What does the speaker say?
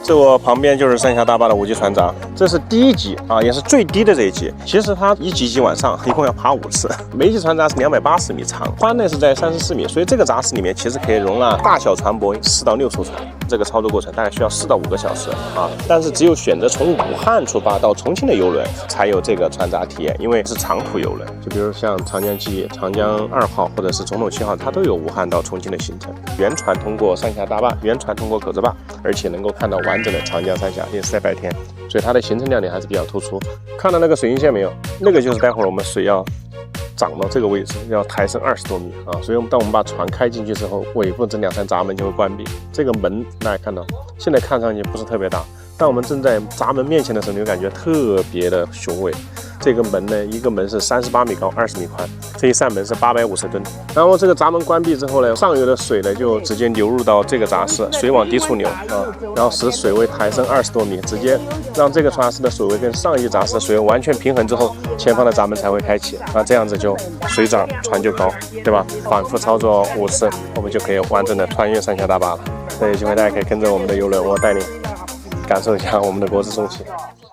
这我旁边就是三峡大坝的5级船闸，这是第1级啊，也是最低的这一级。其实它一级一级往上，一共要爬5次。每一级船闸是280米长，宽呢是在34米，所以这个闸室里面其实可以容纳大小船舶4到6艘船。这个操作过程大概需要4到5个小时啊，但是只有选择从武汉出发到重庆的邮轮才有这个船闸体验，因为是长途邮轮。就比如像长江7、长江2号或者是总统7号，它都有武汉到重庆的行程。原船通过三峡大坝，原船通过口子坝，而且能够看到完整的长江三峡，也是在白天，所以它的行程亮点还是比较突出。看到那个水印线没有？那个就是待会儿我们水要涨到这个位置，要抬升20多米啊！所以当我们把船开进去之后，尾部这2扇闸门就会关闭。这个门大家看到，现在看上去不是特别大，但我们正在闸门面前的时候，你会感觉特别的雄伟。这个门呢，一个门是38米高，20米宽，这一扇门是850吨。然后这个闸门关闭之后呢，上游的水呢就直接流入到这个闸室，水往低处流啊，然后使水位抬升20多米，直接让这个船室的水位跟上一闸室的水位完全平衡之后，前方的闸门才会开启啊，这样子就水涨船就高，对吧？反复操作5次，我们就可以完整的穿越三峡大坝了。那有机会大家可以跟着我们的游轮，我带你感受一下我们的国之重器。